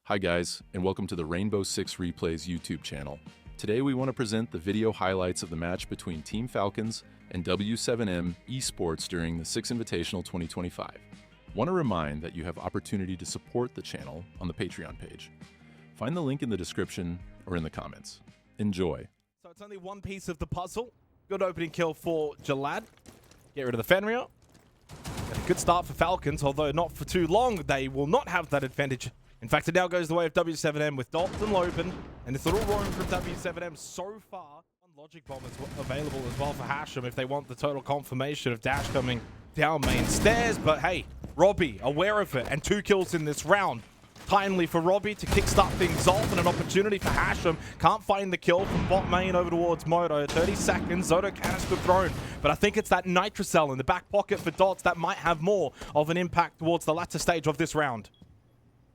Hi guys, and welcome to the Rainbow Six Replays YouTube channel. Today we want to present the video highlights of the match between Team Falcons and W7M Esports during the Six Invitational 2025. Want to remind that you have opportunity to support the channel on the Patreon page. Find the link in the description or in the comments. Enjoy. So it's only one piece of the puzzle. Good opening kill for Jalad. Get rid of the Fenrir. And a good start for Falcons, although not for too long. They will not have that advantage. In fact, it now goes the way of W7M with Dots and Loben. And this little roam from W7M so far. One logic bomb is available as well for Hashem if they want the total confirmation of Dash coming down main stairs. But hey, Robbie aware of it and 2 kills in this round. Timely for Robbie to kickstart things off and an opportunity for Hashem. Can't find the kill from bot main over towards Moto. 30 seconds, Zoto canister thrown. But I think it's that Nitrocell in the back pocket for Dots that might have more of an impact towards the latter stage of this round.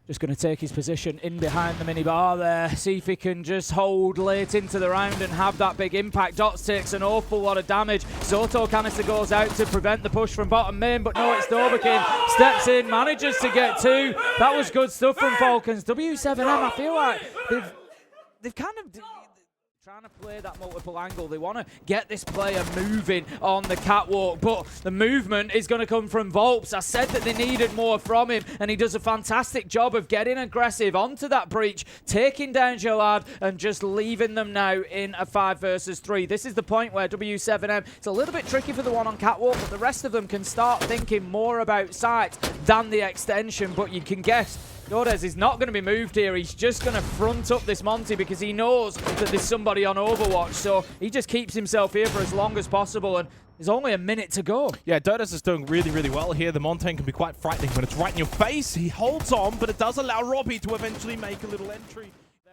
Just going to take his position in behind the minibar there. See if he can just hold late into the round and have that big impact. Dots takes an awful lot of damage. Zoto canister goes out to prevent the push from bottom main, but no, it's Doberkin. Steps in, manages to get 2. That was good stuff from Falcons. W7M, I feel like they've kind of trying to play that multiple angle. They want to get this player moving on the catwalk, but the movement is going to come from Volps. I said that they needed more from him, and he does a fantastic job of getting aggressive onto that breach, taking down Jalad, and just leaving them now in a 5 versus 3. This is the point where W7M, it's a little bit tricky for the one on catwalk, but the rest of them can start thinking more about sight than the extension, but you can guess Dodez is not going to be moved here. He's just going to front up this Monty because he knows that there's somebody on Overwatch. So he just keeps himself here for as long as possible. And there's only a minute to go. Yeah, Dodez is doing really, really well here. The Montaigne can be quite frightening when it's right in your face. He holds on, but it does allow Robbie to eventually make a little entry.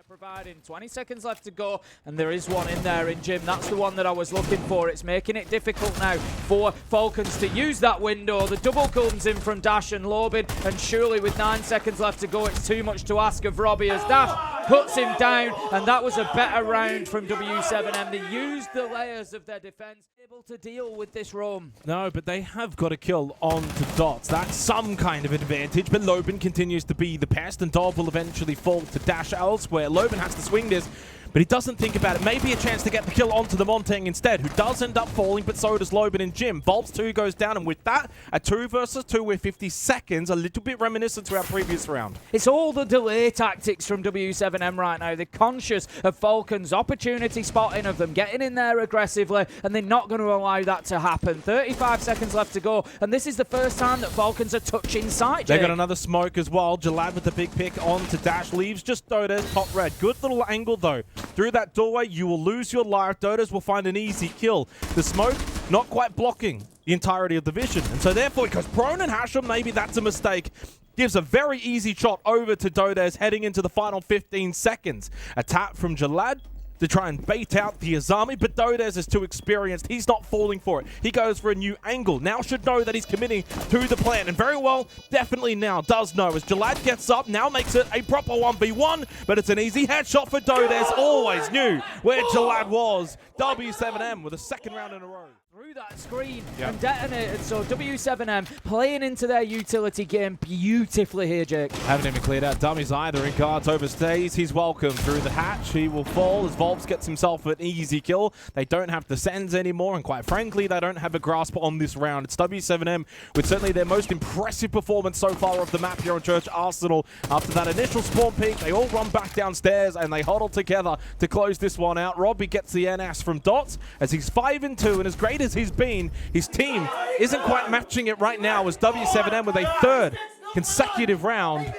Providing 20 seconds left to go, and there is one in there in Jim. That's the one that I was looking for. It's making it difficult now for Falcons to use that window. The double comes in from Dash and Lobin, and surely with 9 seconds left to go, it's too much to ask of Robbie as Dash cuts him down, and that was a better round from W7M. They used the layers of their defense, able to deal with this roam. No, but they have got a kill onto Dots. That's some kind of advantage, but Lobin continues to be the pest, and Dov will eventually fall to Dash elsewhere. Lobin has to swing this, but he doesn't think about it. Maybe a chance to get the kill onto the Montaigne instead, who does end up falling, but so does Lobin and Jim. Volps 2 goes down, and with that, a 2 versus 2 with 50 seconds, a little bit reminiscent to our previous round. It's all the delay tactics from W7M right now. They're conscious of Falcons' opportunity spotting of them getting in there aggressively, and they're not going to allow that to happen. 35 seconds left to go, and this is the first time that Falcons are touching sight. They got another smoke as well. Jalad with the big pick onto Dash, leaves just Dodez top red. Good little angle though. Through that doorway, you will lose your life. Dodez will find an easy kill. The smoke not quite blocking the entirety of the vision, and so therefore it goes prone, and Hashem, maybe that's a mistake. Gives a very easy shot over to Dodez heading into the final 15 seconds. A tap from Jalad to try and bait out the Azami, but Dodez is too experienced. He's not falling for it. He goes for a new angle. Now should know that he's committing to the plan, and very well, definitely now does know as Jalad gets up, now makes it a proper 1v1, but it's an easy headshot for Dodez. Always knew where Jalad was. W7M with a 2nd round in a row. Through that screen and detonated, so W7M playing into their utility game beautifully here, Jake. Haven't even cleared out dummies either, and Guards overstays. He's welcome through the hatch. He will fall as Volps gets himself an easy kill. They don't have the Sens anymore, and quite frankly, they don't have a grasp on this round. It's W7M with certainly their most impressive performance so far of the map here on Church Arsenal. After that initial spawn peak, they all run back downstairs, and they huddle together to close this one out. Robbie gets the NS from Dots as he's 5-2, and as great as he's been, his team isn't quite matching it right now as W7M with a 3rd consecutive round.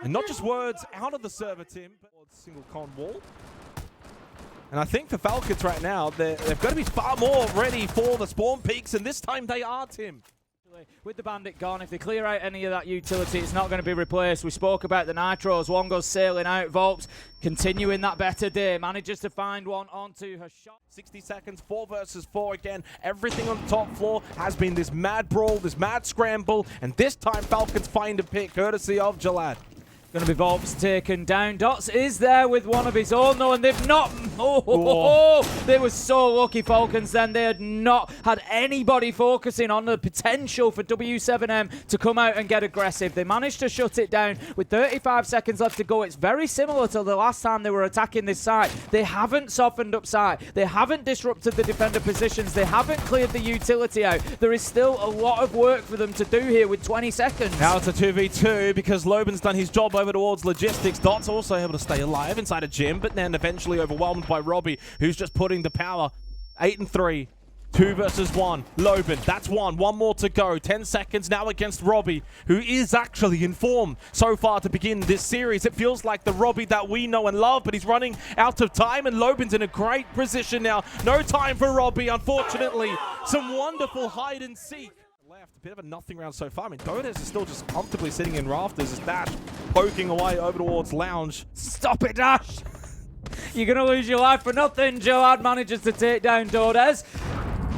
And not just words out of the server, Tim, but single con wall. And I think for Falcons right now, they've got to be far more ready for the spawn peaks, and this time they are, Tim. With the Bandit gone, if they clear out any of that utility, it's not going to be replaced. We spoke about the Nitros. One goes sailing out. Volps continuing that better day. Manages to find one onto her shot. 60 seconds, 4 versus 4 again. Everything on the top floor has been this mad brawl, this mad scramble. And this time Falcons find a pick courtesy of Jalad. Going to be Volps taken down. Dots is there with one of his own, though, and they've not... They were so lucky, Falcons, then. They had not had anybody focusing on the potential for W7M to come out and get aggressive. They managed to shut it down with 35 seconds left to go. It's very similar to the last time they were attacking this side. They haven't softened up side. They haven't disrupted the defender positions. They haven't cleared the utility out. There is still a lot of work for them to do here with 20 seconds. Now it's a 2v2 because Loban's done his job over towards logistics. Dot's also able to stay alive inside a gym, but then eventually overwhelmed by Robbie, who's just putting the power. 8 and 3. 2 versus 1. Loban, that's one more to go. 10 seconds now against Robbie, who is actually in form so far to begin this series. It feels like the Robbie that we know and love, but he's running out of time, and Loban's in a great position now. No time for Robbie, unfortunately. Some wonderful hide and seek. Left, a bit of a nothing round so far. I mean, Dodes is still just comfortably sitting in rafters as Dash poking away over towards Lounge. Stop it, Dash! You're going to lose your life for nothing. Joad manages to take down Dodes.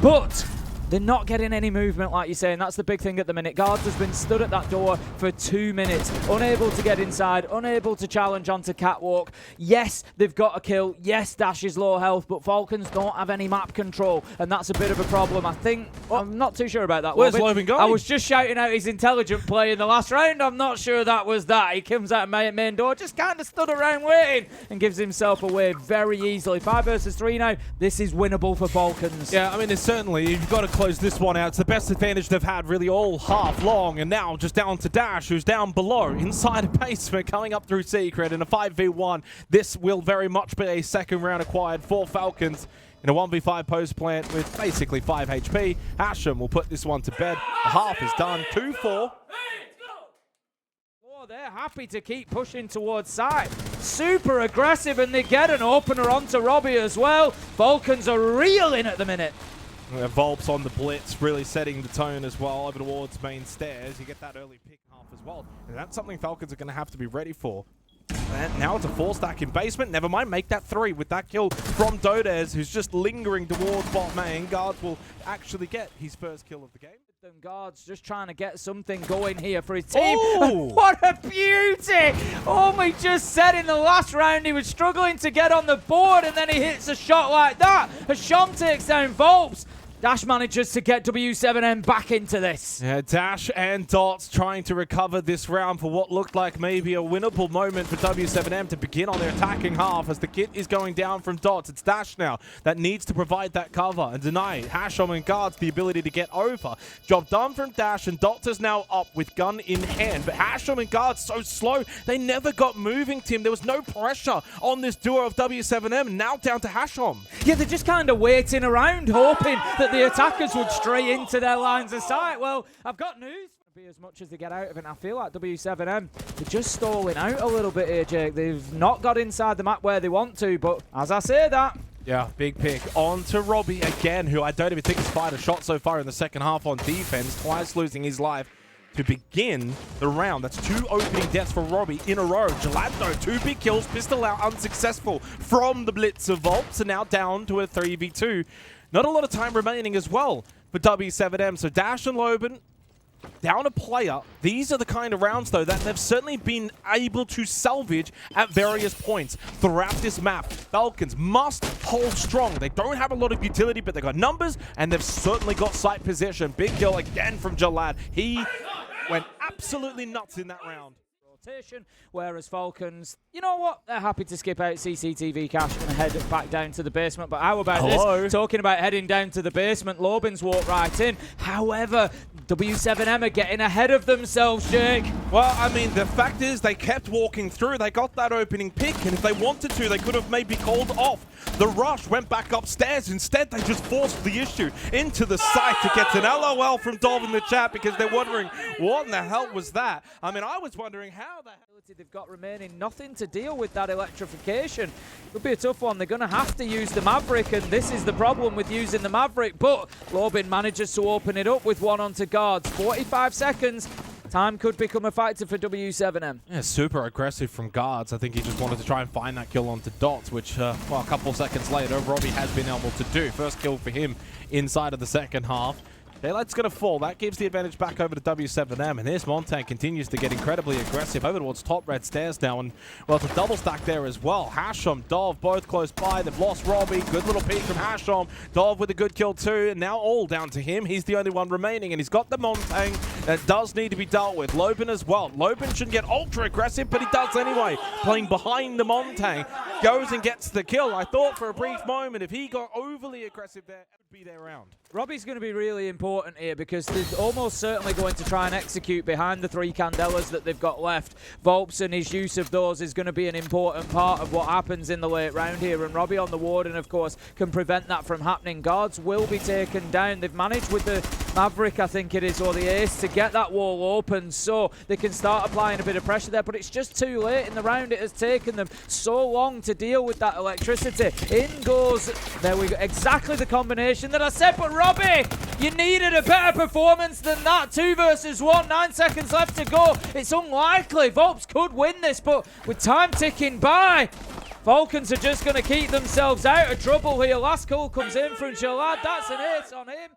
But they're not getting any movement, like you're saying. That's the big thing at the minute. GARZ has been stood at that door for 2 minutes, unable to get inside, unable to challenge onto Catwalk. Yes, they've got a kill. Yes, Dash is low health, but Falcons don't have any map control, and that's a bit of a problem. I think... I'm not too sure about that. Where's Loban going? I was just shouting out his intelligent play in the last round. I'm not sure that was that. He comes out of main door, just kind of stood around waiting, and gives himself away very easily. 5 versus 3 now. This is winnable for Falcons. Yeah, I mean, it's certainly... You've got to close this one out. It's the best advantage they've had really all half long, and now just down to Dash, who's down below inside a basement coming up through Secret in a 5v1. This will very much be a second round acquired for Falcons in a 1v5 post plant with basically 5 HP. Hashem will put this one to bed. The half is done. 2-4. They're happy to keep pushing towards side. Super aggressive, and they get an opener onto Robbie as well. Falcons are reeling at the minute. Volps on the blitz, really setting the tone as well over towards main stairs. You get that early pick half as well. And that's something Falcons are going to have to be ready for. And now it's a 4-stack in basement. Never mind, make that 3 with that kill from Dodes, who's just lingering towards bot main. GARZ will actually get his first kill of the game. GARZ just trying to get something going here for his team. What a beauty! We just said in the last round he was struggling to get on the board, and then he hits a shot like that. Hashem takes down Volps. Dash manages to get W7M back into this. Yeah, Dash and Dots trying to recover this round for what looked like maybe a winnable moment for W7M to begin on their attacking half as the kit is going down from Dots. It's Dash now that needs to provide that cover and deny Hashem and GARZ the ability to get over. Job done from Dash, and Dots is now up with gun in hand. But Hashem and GARZ so slow, they never got moving, Tim. There was no pressure on this duo of W7M, now down to Hashem. Yeah, they're just kind of waiting around, hoping that the attackers would stray into their lines of sight. Well, I've got news. Be as much as they get out of it. I feel like W7M, they're just stalling out a little bit here, Jake. They've not got inside the map where they want to, but as I say that... Yeah, big pick on to Robbie again, who I don't even think has fired a shot so far in the second half on defense, twice losing his life to begin the round. That's 2 opening deaths for Robbie in a row. Jalando, 2 big kills, pistol out, unsuccessful from the blitz of Volps, and now down to a 3v2. Not a lot of time remaining as well for W7M. So Dash and Loban down a player. These are the kind of rounds, though, that they've certainly been able to salvage at various points throughout this map. Falcons must hold strong. They don't have a lot of utility, but they've got numbers, and they've certainly got site possession. Big kill again from Jalad. He went absolutely nuts in that round. Whereas Falcons, you know what? They're happy to skip out CCTV cash and head back down to the basement. But how about this? Talking about heading down to the basement, Loban's walked right in. However, W7M are getting ahead of themselves, Jake. Well, I mean, the fact is they kept walking through. They got that opening pick, and if they wanted to, they could have maybe called off the rush, went back upstairs. Instead, they just forced the issue into the site to get an LOL from Dov in the chat because they're wondering, what in the hell was that? I mean, I was wondering how the hell they've got remaining. Nothing to deal with that electrification. It'll be a tough one. They're going to have to use the Maverick, and this is the problem with using the Maverick. But Loban manages to open it up with one onto GARZ. 45 seconds. Time could become a factor for W7M. Yeah, super aggressive from GARZ. I think he just wanted to try and find that kill onto Dots, which, well, a couple seconds later, Robbie has been able to do. First kill for him inside of the second half. Daylight's going to fall. That gives the advantage back over to W7M. And here's Montang continues to get incredibly aggressive over towards top red stairs now. And, well, it's a double stack there as well. Hashom, Dov, both close by. They've lost Robbie. Good little peek from Hashom. Dov with a good kill too. And now all down to him. He's the only one remaining. And he's got the Montang that does need to be dealt with. Loban as well. Loban shouldn't get ultra aggressive, but he does anyway. Playing behind the Montang. Goes and gets the kill. I thought for a brief moment if he got overly aggressive there, it would be their round. Robbie's going to be really important here because they're almost certainly going to try and execute behind the 3 Candelas that they've got left. Volps and his use of those is going to be an important part of what happens in the late round here. And Robbie on the Warden, of course, can prevent that from happening. Guards will be taken down. They've managed with the Maverick, I think it is, or the Ace, to get that wall open so they can start applying a bit of pressure there. But it's just too late in the round. It has taken them so long to deal with that electricity. In goes, there we go, exactly the combination that I said, but Robbie, you needed a better performance than that. 2 versus 1, 9 seconds left to go. It's unlikely Volps could win this, but with time ticking by, Falcons are just going to keep themselves out of trouble here. Last call comes in from Jalad. That's an ace on him.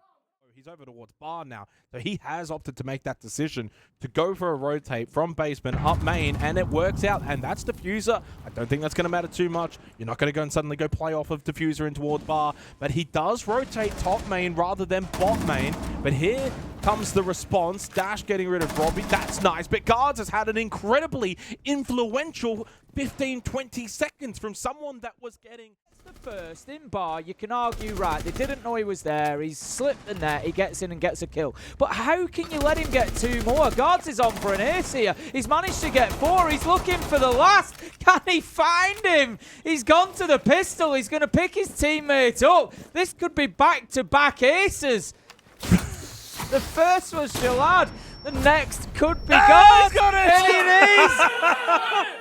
He's over towards bar now, so he has opted to make that decision to go for a rotate from basement up main, and it works out, and that's Diffuser. I don't think that's going to matter too much. You're not going to go and suddenly go play off of Diffuser in towards bar, but he does rotate top main rather than bot main. But here comes the response. Dash getting rid of Robbie. That's nice, but Guards has had an incredibly influential 15-20 seconds from someone that was getting... The first in bar, you can argue, right, they didn't know he was there, he's slipped the net, he gets in and gets a kill. But how can you let him get 2 more? Guards is on for an ace here. He's managed to get 4, he's looking for the last. Can he find him? He's gone to the pistol, he's going to pick his teammate up. This could be back-to-back aces. The first was Shalad. The next could be Guards. And it is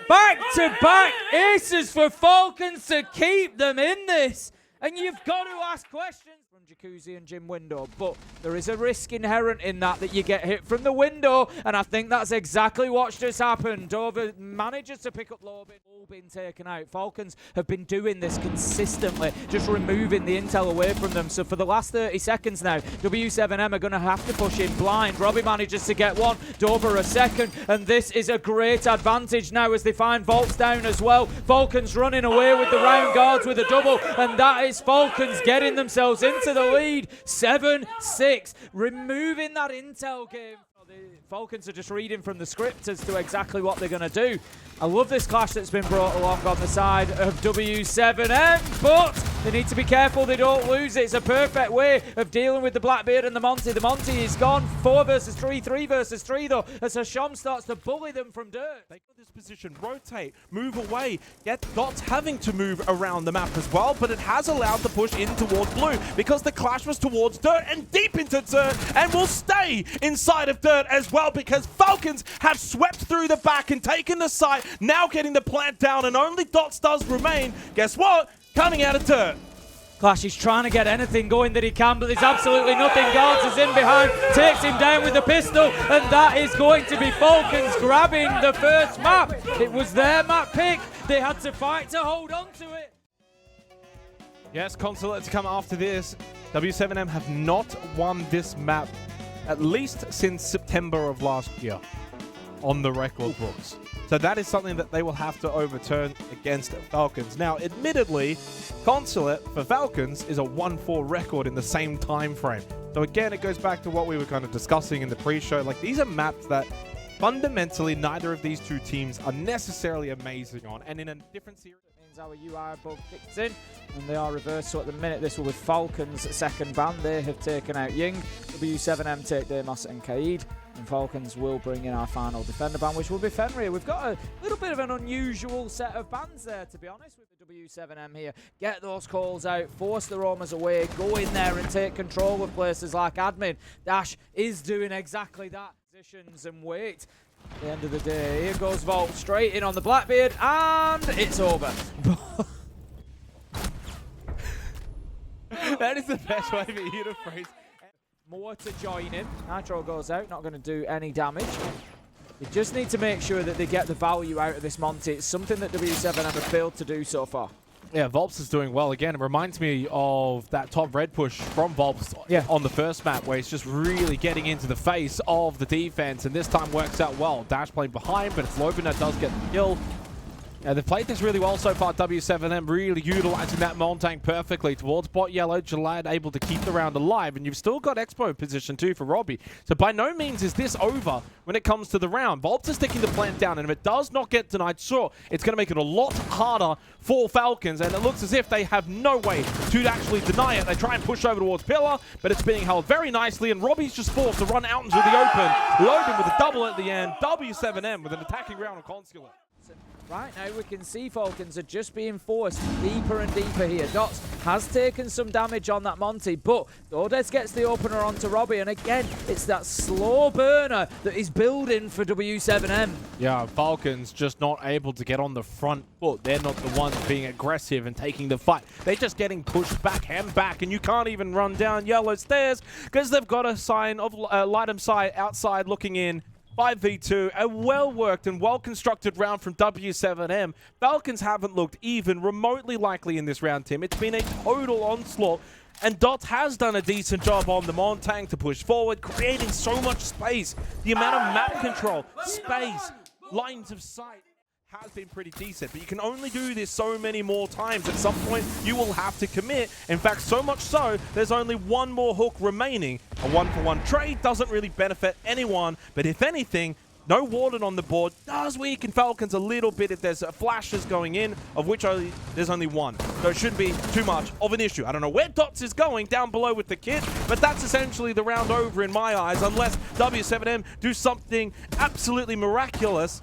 back-to-back aces for Falcons to keep them in this. And you've got to ask questions from Jacuzzi and Jim Window, but there is a risk inherent in that you get hit from the window, and I think that's exactly what's just happened. Dover manages to pick up Lobin, all been taken out. Falcons have been doing this consistently, just removing the intel away from them. So for the last 30 seconds now, W7M are going to have to push in blind. Robbie manages to get 1, Dover a second, and this is a great advantage now as they find Volts down as well. Falcons running away with the round. Guards with a double, and that is Falcons getting themselves into the lead. 7-6, removing that intel game. The Falcons are just reading from the script as to exactly what they're going to do. I love this clash that's been brought along on the side of W7M, but they need to be careful they don't lose it. It's a perfect way of dealing with the Blackbeard and the Monty. The Monty is gone. 4 versus 3, 3 versus 3 though, as Hasham starts to bully them from dirt. They got this position, rotate, move away, yet Dots having to move around the map as well, but it has allowed the push in towards blue because the clash was towards dirt and deep into dirt, and will stay inside of dirt as well because Falcons have swept through the back and taken the site, now getting the plant down, and only Dots does remain. Guess what? Coming out of dirt. Clash, he's trying to get anything going that he can, but there's absolutely nothing. Guards is in behind, takes him down with the pistol, and that is going to be Falcons grabbing the first map. It was their map pick. They had to fight to hold on to it. Yes, Consulate to come after this. W7M have not won this map at least since September of last year on the record books. So that is something that they will have to overturn against Falcons. Now, admittedly, Consulate for Falcons is a 1-4 record in the same time frame. So again, it goes back to what we were kind of discussing in the pre-show. Like, these are maps that fundamentally neither of these two teams are necessarily amazing on. And in a different series, Our UI bug kicks in, and they are reversed. So at the minute, this will be Falcons' second ban. They have taken out Ying. W7M take Demas and Kaid, and Falcons will bring in our final defender ban, which will be Fenrir. We've got a little bit of an unusual set of bans there, to be honest, with the W7M here. Get those calls out, force the roamers away, go in there and take control of places like admin. Dash is doing exactly that. Positions and wait. At the end of the day, here goes Volt straight in on the Blackbeard, and it's over. that is the best way for you to phrase. More to join him. Nitro goes out, not going to do any damage. They just need to make sure that they get the value out of this Monty. It's something that W7M have failed to do so far. Yeah, Volps is doing well again. It reminds me of that top red push from Volps on the first map, where he's just really getting into the face of the defense, and this time works out well. Dash playing behind, but it's Loben that does get the kill. Yeah, they've played this really well so far, W7M, really utilizing that Montang perfectly towards bot yellow. Jalad able to keep the round alive, and you've still got Expo in position too for Robbie. So by no means is this over when it comes to the round. Volps is sticking the plant down, and if it does not get denied, sure, it's going to make it a lot harder for Falcons, and it looks as if they have no way to actually deny it. They try and push over towards Pillar, but it's being held very nicely, and Robbie's just forced to run out into the open. Logan with a double at the end. W7M with an attacking round on Consulate. Right now we can see Falcons are just being forced deeper and deeper here. Dots has taken some damage on that Monty, but Dordes gets the opener onto Robbie, and again, it's that slow burner that is building for W7M. Yeah, Falcons just not able to get on the front foot. They're not the ones being aggressive and taking the fight. They're just getting pushed back and back, and you can't even run down yellow stairs because they've got a sign of Lightem side outside looking in. 5v2, a well-worked and well-constructed round from W7M. Falcons haven't looked even remotely likely in this round, Tim. It's been a total onslaught, and Dot has done a decent job on the Montang to push forward, creating so much space. The amount of map control, space, lines of sight has been pretty decent, but you can only do this so many more times. At some point, you will have to commit. In fact, so much so, there's only one more hook remaining. A one-for-one trade doesn't really benefit anyone, but if anything, no Warden on the board does weaken Falcons a little bit if there's flashes going in, of which there's only one. So it shouldn't be too much of an issue. I don't know where Dots is going down below with the kit, but that's essentially the round over in my eyes, unless W7M do something absolutely miraculous.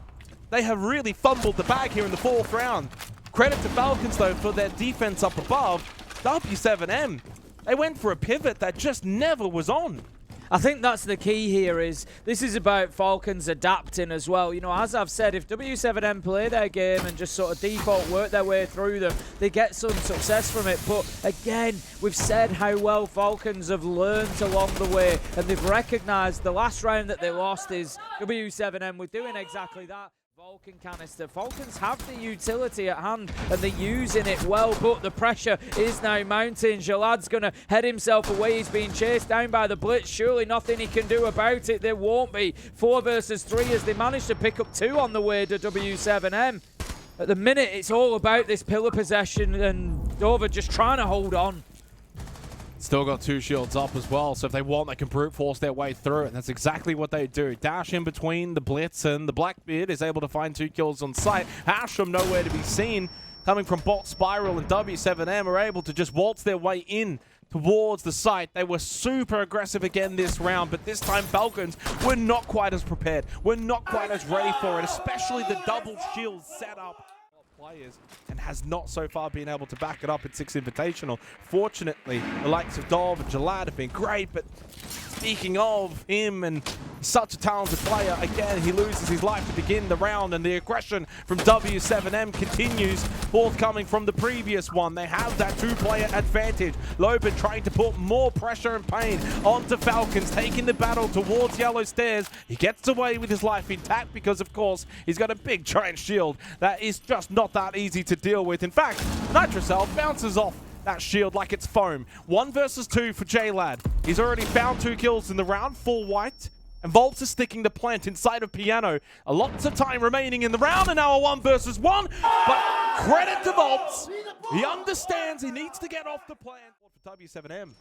They have really fumbled the bag here in the fourth round. Credit to Falcons, though, for their defense up above. W7M, they went for a pivot that just never was on. I think that's the key here. Is this is about Falcons adapting as well. You know, as I've said, if W7M play their game and just sort of default work their way through them, they get some success from it. But again, we've said how well Falcons have learned along the way, and they've recognized the last round that they lost is W7M were doing exactly that. Vulcan canister. Falcons have the utility at hand, and they're using it well, but the pressure is now mounting. Jalad's going to head himself away. He's being chased down by the Blitz. Surely nothing he can do about it. There won't be. 4 versus 3 as they managed to pick up 2 on the way to W7M. At the minute, it's all about this pillar possession, and Dover just trying to hold on. Still got 2 shields up as well, so if they want, they can brute force their way through it, and that's exactly what they do. Dash in between the Blitz, and the Blackbeard is able to find 2 kills on sight. Hasham nowhere to be seen. Coming from bot Spiral, and W7M are able to just waltz their way in towards the site. They were super aggressive again this round, but this time Falcons were not quite as prepared. We're not quite as ready for it, especially the double shield setup. Players, and has not so far been able to back it up at Six Invitational. Fortunately, the likes of Dov and Jalad have been great, but speaking of him and such a talented player, again, he loses his life to begin the round, and the aggression from W7M continues, forthcoming from the previous one. They have that 2-player advantage. Loben trying to put more pressure and pain onto Falcons, taking the battle towards Yellow Stairs. He gets away with his life intact because, of course, he's got a big giant shield that is just not that easy to deal with. In fact, Nitrocell bounces off that shield like it's foam. 1 versus 2 for J-Lad. He's already found 2 kills in the round, full white. And Volps is sticking the plant inside of Piano. Lots of time remaining in the round, and now a 1 versus 1. But credit to Volps. He understands he needs to get off the plant for W7M.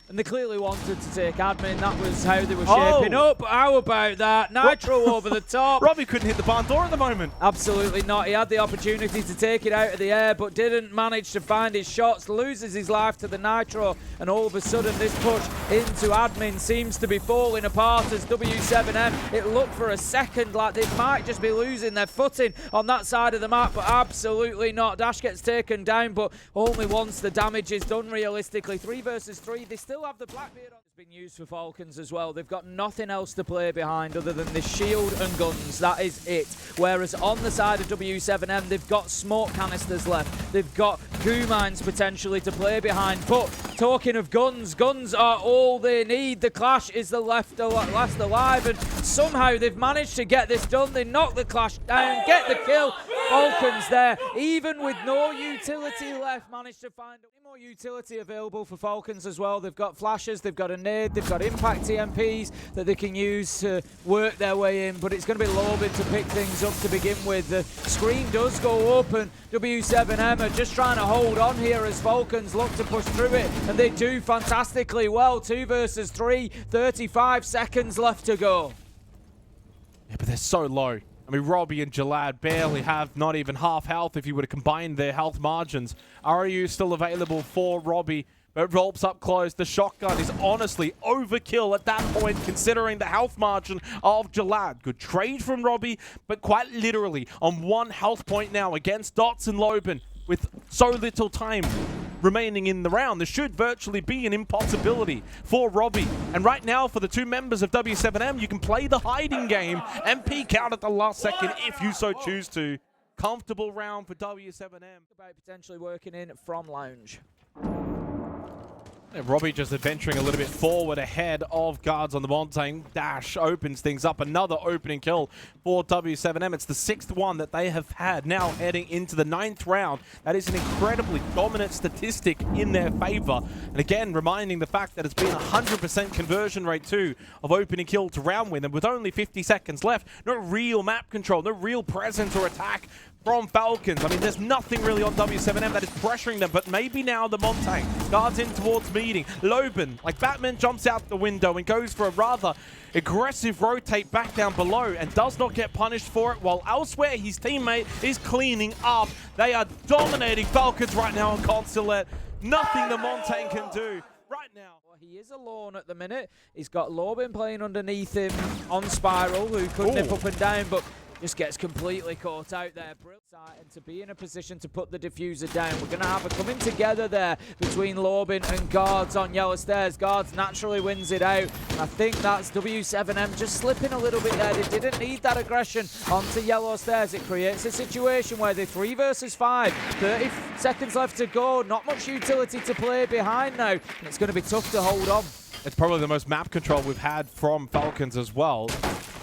And they clearly wanted to take admin. That was how they were shaping up. How about that? Nitro over the top. Robbie couldn't hit the barn door at the moment. Absolutely not. He had the opportunity to take it out of the air, but didn't manage to find his shots. Loses his life to the Nitro. And all of a sudden, this push into admin seems to be falling apart as W7M. It looked for a second like they might just be losing their footing on that side of the map, but absolutely not. Dash gets taken down, but only once the damage is done realistically. 3 versus 3. They still have the Blackbeard on. It's been used for Falcons as well. They've got nothing else to play behind other than the shield and guns. That is it. Whereas on the side of W7M, they've got smoke canisters left. They've got goo mines potentially to play behind. But talking of guns, guns are all they need. The Clash is the last alive, and somehow they've managed to get this done. They knock the Clash down, get the kill. Falcons there, even with no utility left, managed to find more utility available for Falcons as well. They've got flashes, they've got a nade, they've got impact TMPs that they can use to work their way in, but it's going to be Lobin to pick things up to begin with. The screen does go open. W7M are just trying to hold on here as Falcons look to push through it, and they do fantastically well. 2 versus 3, 35 seconds left to go. Yeah, but they're so low. I mean, Robbie and Jalad barely have not even half health if you were to combine their health margins. RU still available for Robbie, but Rolps up close. The shotgun is honestly overkill at that point, considering the health margin of Jalad. Good trade from Robbie, but quite literally on 1 health point now against Dots and Lobin with so little time remaining in the round. There should virtually be an impossibility for Robbie. And right now, for the 2 members of W7M, you can play the hiding game and peek out at the last second if you so choose to. Comfortable round for W7M. About potentially working in from lounge. And Robbie just adventuring a little bit forward ahead of guards on the Montaigne. Dash opens things up. Another opening kill for W7M. It's the 6th one that they have had now heading into the 9th round. That is an incredibly dominant statistic in their favor. And again, reminding the fact that it's been 100% conversion rate too of opening kill to round win. And with only 50 seconds left, no real map control, no real presence or attack from Falcons. I mean, there's nothing really on W7M that is pressuring them, but maybe now the Montaigne guards in towards meeting. Lobin, like Batman, jumps out the window and goes for a rather aggressive rotate back down below and does not get punished for it, while elsewhere his teammate is cleaning up. They are dominating Falcons right now on Consulate. Nothing the Montaigne can do right now. He is alone at the minute. He's got Lobin playing underneath him on Spiral, who could nip up and down, but just gets completely caught out there. Brilliant. And to be in a position to put the diffuser down. We're going to have a coming together there between Lobin and Guards on Yellow Stairs. Guards naturally wins it out. I think that's W7M just slipping a little bit there. They didn't need that aggression onto Yellow Stairs. It creates a situation where they're 3 versus 5. 30 seconds left to go. Not much utility to play behind now. And it's going to be tough to hold on. It's probably the most map control we've had from Falcons as well.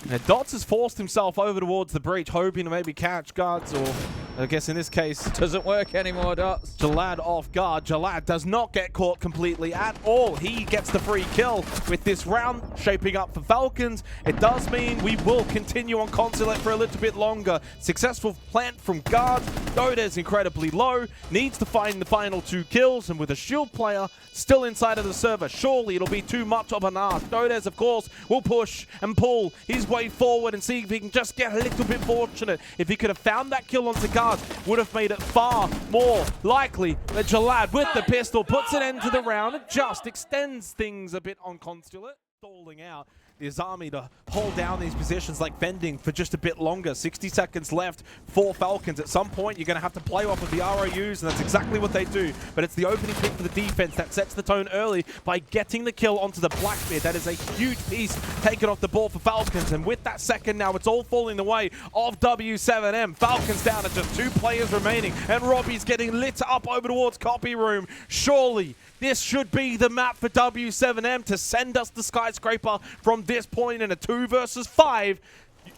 And Dots has forced himself over towards the breach, hoping to maybe catch guards, or I guess in this case, doesn't work anymore, Dots. Jalad off guard. Jalad does not get caught completely at all. He gets the free kill with this round shaping up for Falcons. It does mean we will continue on Consulate for a little bit longer. Successful plant from guard. Doda's incredibly low. Needs to find the final 2 kills, and with a shield player still inside of the server, surely it'll be too much of an ask. Dodes, of course, will push and pull his way forward and see if he can just get a little bit fortunate. If he could have found that kill onto guard, would have made it far more likely that Jalad with the pistol puts an end to the round and just extends things a bit on Consulate. Stalling out the Azami to hold down these positions like Vending for just a bit longer. 60 seconds left for Falcons. At some point, you're going to have to play off of the ROUs, and that's exactly what they do. But it's the opening pick for the defense that sets the tone early by getting the kill onto the Blackbeard. That is a huge piece taken off the ball for Falcons. And with that second now, it's all falling the way of W7M. Falcons down to just 2 players remaining, and Robbie's getting lit up over towards Copy Room. Surely this should be the map for W7M to send us the skyscraper from this point in a 2 versus 5.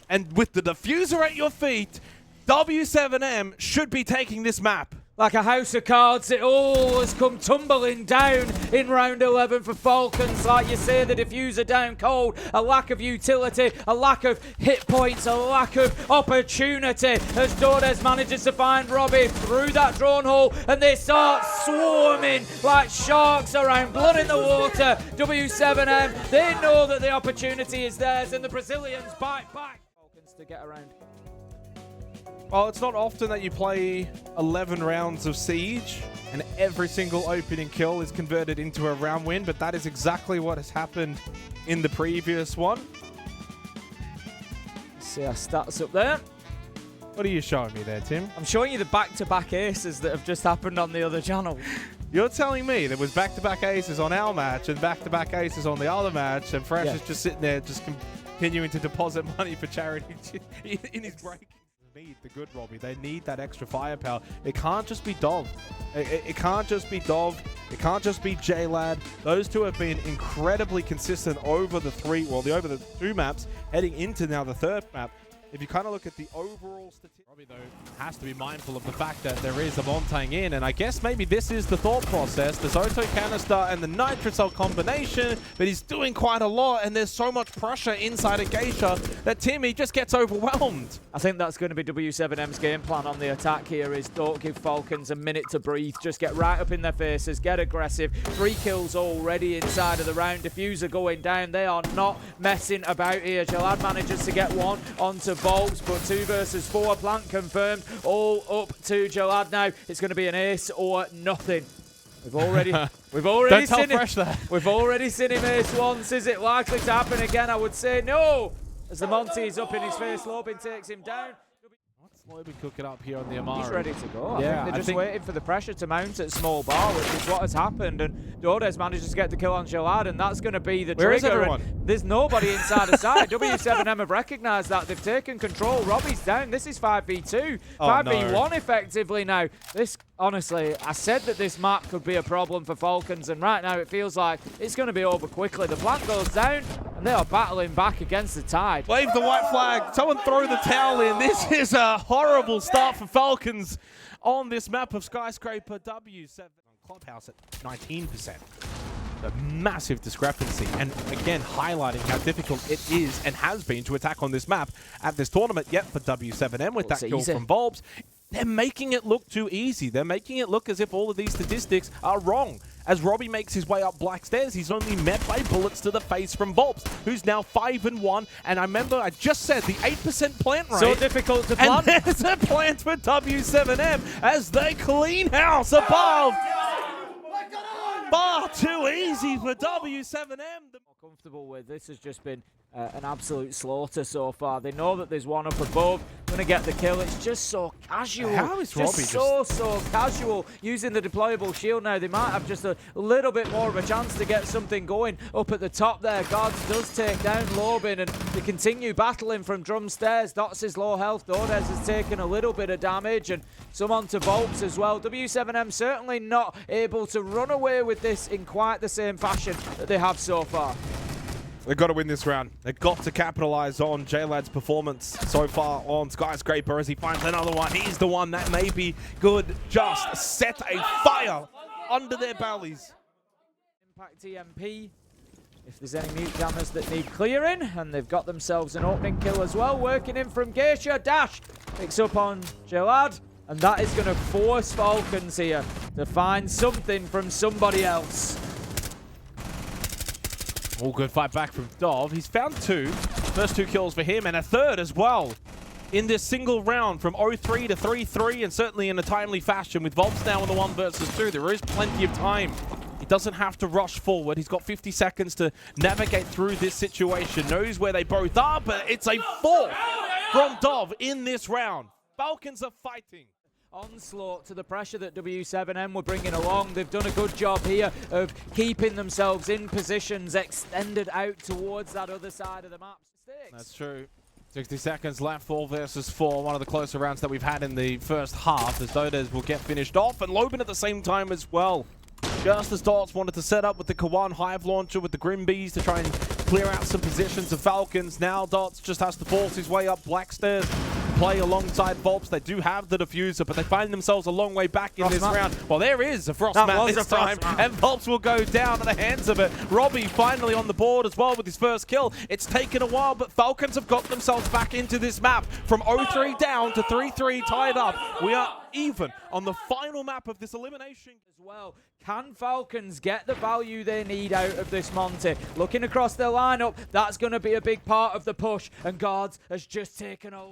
And with the diffuser at your feet, W7M should be taking this map. Like a house of cards, it all has come tumbling down in round 11 for Falcons. Like you say, the diffuser down cold, a lack of utility, a lack of hit points, a lack of opportunity as Dodes manages to find Robbie through that drone hole, and they start swarming like sharks around, blood in the water. W7M, they know that the opportunity is theirs, and the Brazilians bite back. Falcons to get around. Well, it's not often that you play 11 rounds of Siege and every single opening kill is converted into a round win, but that is exactly what has happened in the previous one. See our stats up there. What are you showing me there, Tim? I'm showing you the back-to-back aces that have just happened on the other channel. You're telling me there was back-to-back aces on our match and back-to-back aces on the other match, and Fresh is just sitting there just continuing to deposit money for charity in his break. Need the good Robbie. They need that extra firepower. It can't just be Dov. It can't just be Dov. It can't just be J-Lad. Those two have been incredibly consistent over the over the two maps, heading into now the third map. If you kind of look at the overall statistics, Robbie, though, has to be mindful of the fact that there is a Montang in, and I guess maybe this is the thought process. The Zoto canister and the Nitrocell combination, but he's doing quite a lot, and there's so much pressure inside of Geisha that Timmy just gets overwhelmed. I think that's going to be W7M's game plan on the attack here is don't give Falcons a minute to breathe. Just get right up in their faces, get aggressive. 3 kills already inside of the round. Diffuser going down. They are not messing about here. Jalad manages to get one onto Volks, but 2 versus 4. Plant confirmed. All up to Jalad now. It's going to be an ace or nothing. We've already seen him ace once. Is it likely to happen again? I would say no. As the Monty is up in his face, Lobin takes him down. What's Lobin cooking up here on the Amari? He's ready to go. Yeah, I think they're just waiting for the pressure to mount at small bar, which is what has happened. And Dordes manages to get the kill on Jalad, and that's going to be the trigger. Where is everyone? There's nobody inside the side. W7M have recognised that. They've taken control. Robbie's down. This is 5v2. 5v1 effectively now. This, honestly, I said that this map could be a problem for Falcons, and right now it feels like it's going to be over quickly. The plant goes down, and they are battling back against the tide. Wave the white flag. Someone throw the towel in. This is a horrible start for Falcons on this map of Skyscraper. W7 Clubhouse at 19%. A massive discrepancy, and again highlighting how difficult it is and has been to attack on this map at this tournament. Yet for W7M with that kill from Volbs, they're making it look too easy. They're making it look as if all of these statistics are wrong. As Robbie makes his way up black stairs, he's only met by bullets to the face from Volbs, who's now 5-1. And I remember I just said the 8% plant rate. So difficult to plant. And there's a plant for W7M as they clean house above. Far too easy for W7M. Comfortable with this has just been an absolute slaughter so far. They know that there's one up above, going to get the kill. It's just so casual. How is Robbie so casual using the deployable shield now? They might have just a little bit more of a chance to get something going up at the top there. SCARZ does take down Lobin, and they continue battling from drum stairs. Dots is low health. Dordes has taken a little bit of damage, and some onto Volks as well. W7M certainly not able to run away with this in quite the same fashion that they have so far. They've got to win this round. They've got to capitalize on J-Lad's performance so far on Skyscraper as he finds another one. He's the one that may be good. Just set a fire under their bellies. Impact EMP. If there's any mute jammers that need clearing, and they've got themselves an opening kill as well. Working in from Geisha. Dash picks up on Jalad, and that is going to force Falcons here to find something from somebody else. All good fight back from Dov. He's found 2. First 2 kills for him, and a third as well. In this single round from 0-3 to 3-3, and certainly in a timely fashion with Volks now on the 1 versus 2. There is plenty of time. He doesn't have to rush forward. He's got 50 seconds to navigate through this situation. Knows where they both are, but it's a 4 from Dov in this round. Falcons are fighting. Onslaught to the pressure that W7M were bringing along. They've done a good job here of keeping themselves in positions extended out towards that other side of the map. That's true. 60 seconds left, 4 versus 4. One of the closer rounds that we've had in the first half, as Dordes will get finished off, and Lobin at the same time as well. Just as Dots wanted to set up with the Kawan Hive launcher with the Grimbees to try and clear out some positions of Falcons. Now Dots just has to force his way up black stairs, play alongside Volps. They do have the diffuser, but they find themselves a long way back in this round. Well, there is a frost map this time, and Volps will go down at the hands of it. Robbie finally on the board as well with his first kill. It's taken a while, but Falcons have got themselves back into this map from 0-3 down to 3-3 tied up. We are even on the final map of this elimination as well. Can Falcons get the value they need out of this Monty? Looking across their lineup, that's going to be a big part of the push, and SCARZ has just taken a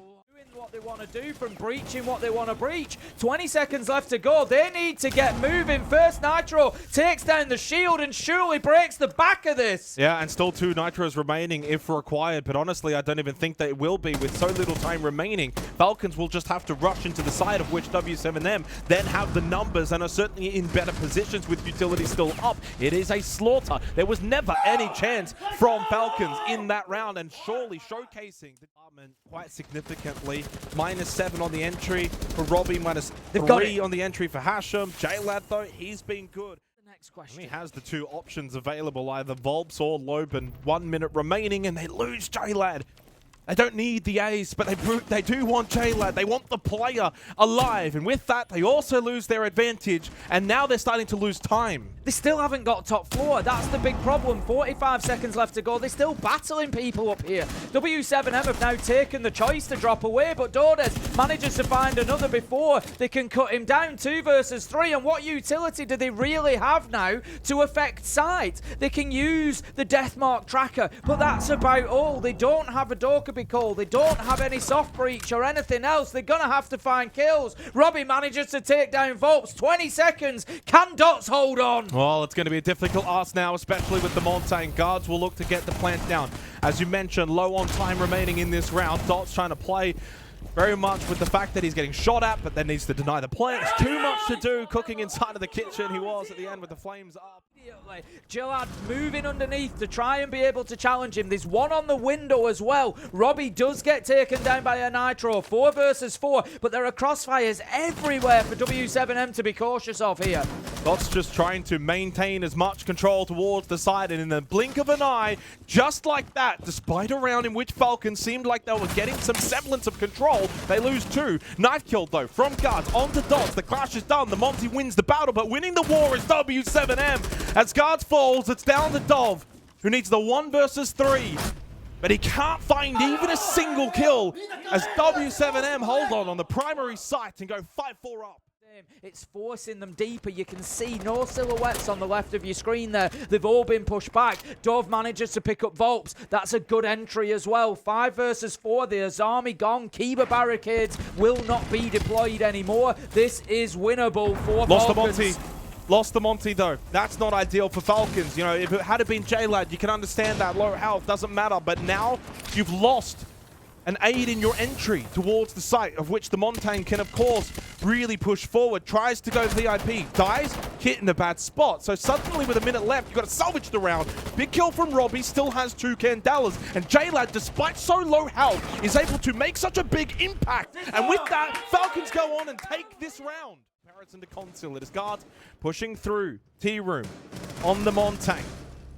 what they want to do from breaching what they want to breach. 20 seconds left to go. They need to get moving. First Nitro takes down the shield and surely breaks the back of this. Yeah, and still 2 Nitros remaining if required, but honestly, I don't even think that it will be with so little time remaining. Falcons will just have to rush into the side of which W7M then have the numbers and are certainly in better positions with utility still up. It is a slaughter. There was never any chance from Falcons in that round, and surely showcasing the department quite significantly. -7 on the entry for Robbie, -3 on the entry for Hashem. JLad, though, he's been good. Next question. He has the two options available, either Volps or Loben. 1 minute remaining, and they lose JLad. They don't need the ace, but they do want JLad. They want the player alive. And with that, they also lose their advantage. And now they're starting to lose time. They still haven't got top floor. That's the big problem. 45 seconds left to go. They're still battling people up here. W7M have now taken the choice to drop away, but Dordes manages to find another before they can cut him down. 2 versus 3. And what utility do they really have now to affect sight? They can use the Deathmark tracker, but that's about all. They don't have a door be called. They don't have any soft breach or anything else. They're gonna have to find kills. Robbie manages to take down Volps. 20 seconds. Can Dots hold on? Well, it's going to be a difficult ask now, especially with the Montaigne. Guards will look to get the plant down. As you mentioned, low on time remaining in this round. Dots trying to play very much with the fact that he's getting shot at, but then needs to deny the plants. Too much to do cooking inside of the kitchen. He was at the end with the flames up. Gillard moving underneath to try and be able to challenge him. There's one on the window as well. Robbie does get taken down by a Nitro. 4 versus 4, but there are crossfires everywhere for W7M to be cautious of here. Dots just trying to maintain as much control towards the side, and in the blink of an eye, just like that, despite a round in which Falcons seemed like they were getting some semblance of control, they lose 2. Knife kill, though, from Guards onto Dots. The clash is done. The Monty wins the battle, but winning the war is W7M. As Guards falls, it's down to Dov, who needs the 1 versus 3. But he can't find even a single kill as W7M hold on the primary site and go 5-4 up. It's forcing them deeper. You can see no silhouettes on the left of your screen there. They've all been pushed back. Dove manages to pick up Volps. That's a good entry as well. 5 versus 4. The Azami gone. Kiba barricades will not be deployed anymore. This is winnable for Falcons. Lost the Monty, though. That's not ideal for Falcons. You know, if it had been JLad, you can understand that. Low health doesn't matter. But now you've lost an aid in your entry towards the site, of which the Montaigne can, of course, really push forward. Tries to go VIP. Dies, hit in a bad spot. So suddenly, with a minute left, you've got to salvage the round. Big kill from Robbie, still has 2 Candelas. And JLad, despite so low health, is able to make such a big impact. And with that, Falcons go on and take this round. Into Conceal. It is Guards pushing through T-Room on the Montaigne.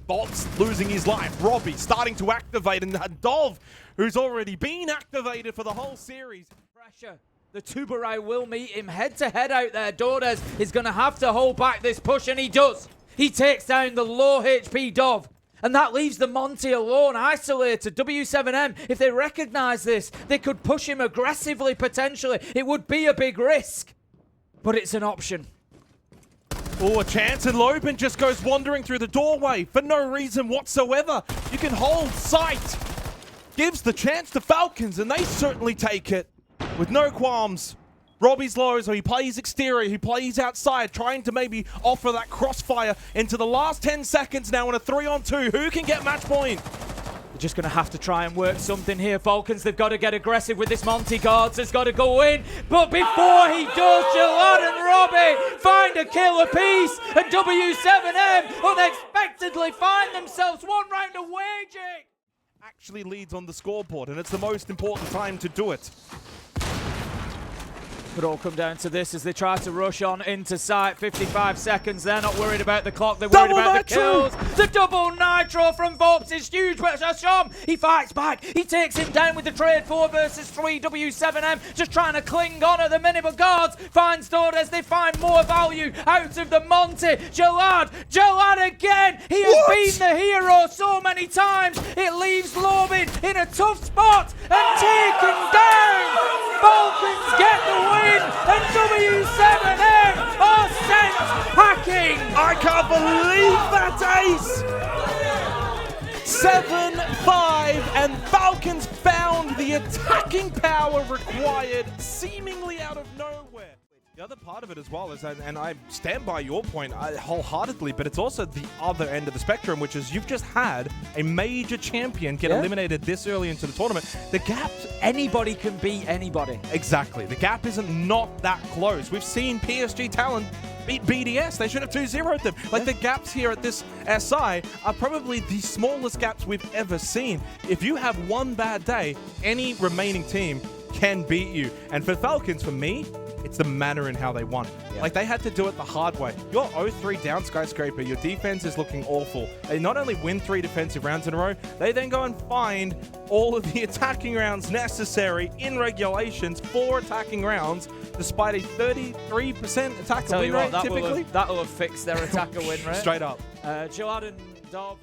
Bots losing his life. Robbie starting to activate, and Dov, who's already been activated for the whole series. Pressure. The Tuberai will meet him head-to-head out there. Dordes is going to have to hold back this push, and he does. He takes down the low HP Dov. And that leaves the Monty alone, isolated. W7M, if they recognize this, they could push him aggressively, potentially. It would be a big risk. But it's an option. Oh, a chance, and Loben just goes wandering through the doorway for no reason whatsoever. You can hold sight. Gives the chance to Falcons, and they certainly take it with no qualms. Robbie's low, so he plays exterior, he plays outside, trying to maybe offer that crossfire into the last 10 seconds now in a 3-on-2. Who can get match point? Just going to have to try and work something here. Falcons, they've got to get aggressive with this Monty. Guards has got to go in. But before he does, Jalad and Robbie find a kill apiece. And W7M unexpectedly find themselves 1 round of waging. Actually leads on the scoreboard, and it's the most important time to do it. Could all come down to this as they try to rush on into sight. 55 seconds. They're not worried about the clock. They're worried about the kills. The double nitro from Volps is huge. But Sham, he fights back. He takes him down with the trade. 4 versus 3. W7M just trying to cling on at the minute. But Guards finds Dordes. They find more value out of the Monty. Jalad again. He has been the hero so many times. It leaves Lobin in a tough spot and taken down. Falcons get the win. And W7M are sent packing! I can't believe that ace! 7-5, and Falcons found the attacking power required seemingly out of nowhere. The other part of it as well is, and I stand by your point wholeheartedly, but it's also the other end of the spectrum, which is you've just had a major champion get eliminated this early into the tournament. The gap... Anybody can beat anybody. Exactly. The gap isn't not that close. We've seen PSG Talon beat BDS. They should have 2-0'd them. Like, the gaps here at this SI are probably the smallest gaps we've ever seen. If you have one bad day, any remaining team can beat you. And for Falcons, for me, it's the manner in how they won it. Yeah. Like, they had to do it the hard way. You're 0-3 down Skyscraper. Your defense is looking awful. They not only win 3 defensive rounds in a row, they then go and find all of the attacking rounds necessary in regulations for attacking rounds, despite a 33% attacker win rate, typically. That'll have fixed their attacker win rate. Straight up. Jawad and Dov,